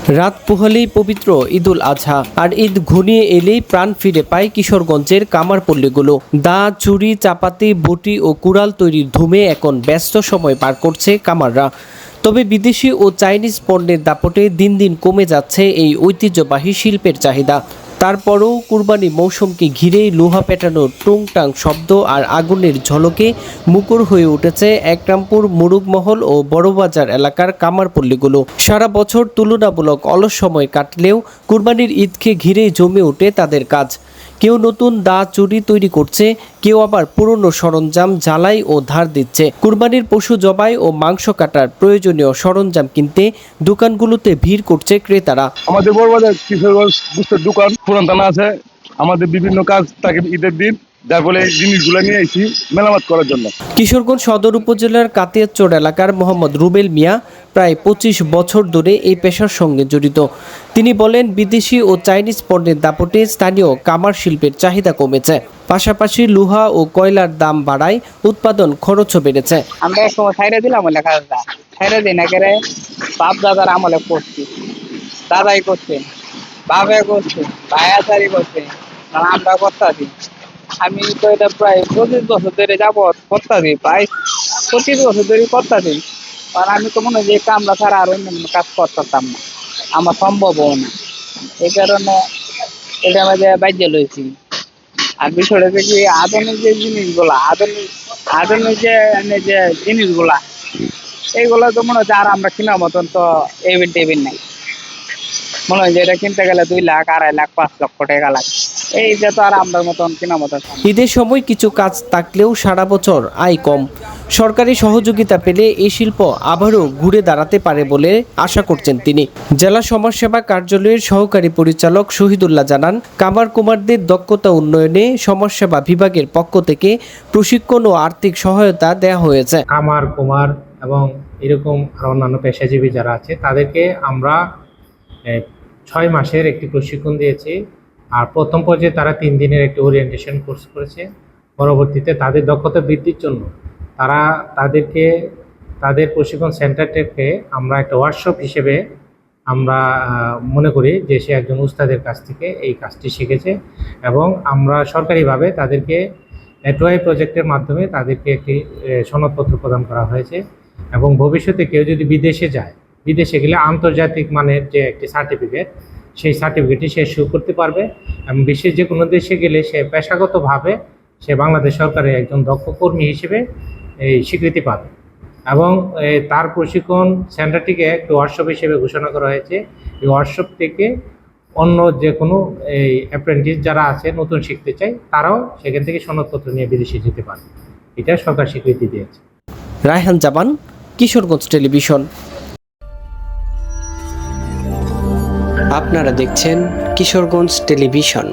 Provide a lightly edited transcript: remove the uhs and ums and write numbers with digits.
রাত পোহালেই পবিত্র ঈদুল আজহা, আর ঈদ ঘনিয়ে এলেই প্রাণ ফিরে পায় কিশোরগঞ্জের কামারপল্লীগুলো। দা, চুরি, চাপাতি, বটি ও কুড়াল তৈরির ধুমে এখন ব্যস্ত সময় পার করছে কামাররা। তবে বিদেশি ও চাইনিজ পণ্যের দাপটে দিন দিন কমে যাচ্ছে এই ঐতিহ্যবাহী শিল্পের চাহিদা। তারপরও কুরবানি মৌসুমকে ঘিরেই লোহা পেটানোর টুংটাং শব্দ আর আগুনের ঝলকে মুখর হয়ে উঠেছে একরামপুর, মুরুগমহল ও বড়বাজার এলাকার কামারপল্লীগুলো। সারা বছর তুলনামূলক অলস সময় কাটলেও কুরবানির ঈদকে ঘিরেই জমে ওঠে তাদের কাজ। কেউ নতুন দা, চুরি তৈরি করছে, কেউ আবার পুরনো সরঞ্জাম ঝালাই ও ধার দিচ্ছে। কুরবানির পশু জবাই ও মাংস কাটার প্রয়োজনীয় সরঞ্জাম কিনতে দোকানগুলোতে ভিড় করছে ক্রেতারা। আমাদের বড়বাজার কিশোরগঞ্জ গুস্তের দোকান পুরান থানা আছে। আমাদের বিভিন্ন কাজ থাকে ঈদের দিন, যার ফলে এই জিনিসগুলো নিয়ে এসেছি মেরামত করার জন্য। কিশোরগঞ্জ সদর উপজেলার কাতিয়ারচর এলাকার মোহাম্মদ রুবেল মিয়া প্রায় 25 বছর ধরে এই পেশার সঙ্গে জড়িত। তিনি বলেন, বিদেশি ও চাইনিজ পণ্যের দাপটে স্থানীয় কামার শিল্পের চাহিদা কমেছে। পাশাপাশি লোহা ও কয়লার দাম বাড়ায় উৎপাদন খরচও বেড়েছে। আমরা এক সময় ছাইরে দিলাম কাজটা, ছাইরে দিই না করে বাপ দাদার আমলে করছি, দাদাই করছে, বাবা করছে, ভাইয়াচারি করছে, আমরা করতেছি। আমি তো এটা প্রায় 25 বছর ধরে যাবত করতেছি, প্রায় 25 বছর ধরে করতেছি। আর আমি তো মনে হয় যে কামরা ছাড়া আর অন্য কাজ করতাম না, আমার সম্ভবও না। এই কারণে এটা মাঝে বাজ্য লইছি। আর বিষয়টা হচ্ছে কি, আধুনিক যে জিনিসগুলা, আধুনিক যে জিনিসগুলা, এইগুলো তো মনে হচ্ছে আর আমরা কেনার মতন তো টেবিল নাই। মনে হয় যে এটা কিনতে গেলে 2 লাখ, 2.5 লাখ, 5 লক্ষ টাকা লাগে। এইটা তো আর আমরা মতন কেনার মতন। ঈদের সময় কিছু কাজ থাকলেও সারা বছর আয় কম। সরকারি সহযোগিতা পেলে এই শিল্প আবারও ঘুরে দাঁড়াতে পারে বলে আশা করছেন তিনি। জেলা সমাজসেবা কার্যালয়ের সহকারী পরিচালক শহীদুল্লাহ জানান, কামার কুমারদের দক্ষতা উন্নয়নে সমাজসেবা বিভাগের পক্ষ থেকে প্রশিক্ষণ ও আর্থিক সহায়তা দেওয়া হয়েছে। কামার কুমার এবং এরকম আর অন্যান্য পেশাজীবী যারা আছে তাদেরকে আমরা 6 মাসের একটি প্রশিক্ষণ দিয়েছি। আর প্রথম পর্যায়ে তারা 3 দিনের একটি ওরিয়েন্টেশন কোর্স করেছে। পরবর্তীতে তাদের দক্ষতা বৃদ্ধির জন্য তাদেরকে তাদের প্রশিক্ষণ সেন্টারটাকে আমরা একটা ওয়ার্কশপ হিসেবে আমরা মনে করি যে সে একজন উস্তাদের কাছ থেকে এই কাজটি শিখেছে। এবং আমরা সরকারিভাবে তাদেরকে টোয়াই প্রজেক্টের মাধ্যমে তাদেরকে একটি সনদপত্র প্রদান করা হয়েছে। এবং ভবিষ্যতে কেউ যদি বিদেশে যায়, বিদেশে গেলে আন্তর্জাতিক মানের যে একটি সার্টিফিকেট, সেই সার্টিফিকেটটি সে শো করতে পারবে এবং বিশ্বের যে কোনো দেশে গেলে সে পেশাগতভাবে সে বাংলাদেশ সরকারের একজন দক্ষ কর্মী হিসেবে এই স্বীকৃতি পাবে। এবং তার প্রশিক্ষণ সেন্টারটিকে একটি ওয়ার্কশপ হিসেবে ঘোষণা করা হয়েছে। এই ওয়ার্কশপ থেকে অন্য যে কোনো এই অ্যাপ্রেন্টিস যারা আছে নতুন শিখতে চায়, তারাও সেখান থেকে সনদপত্র নিয়ে বিদেশে যেতে পারে। এটা সরকার স্বীকৃতি দিয়েছে। রায়হান জামান, কিশোরগঞ্জ টেলিভিশন। আপনারা দেখছেন কিশোরগঞ্জ টেলিভিশন।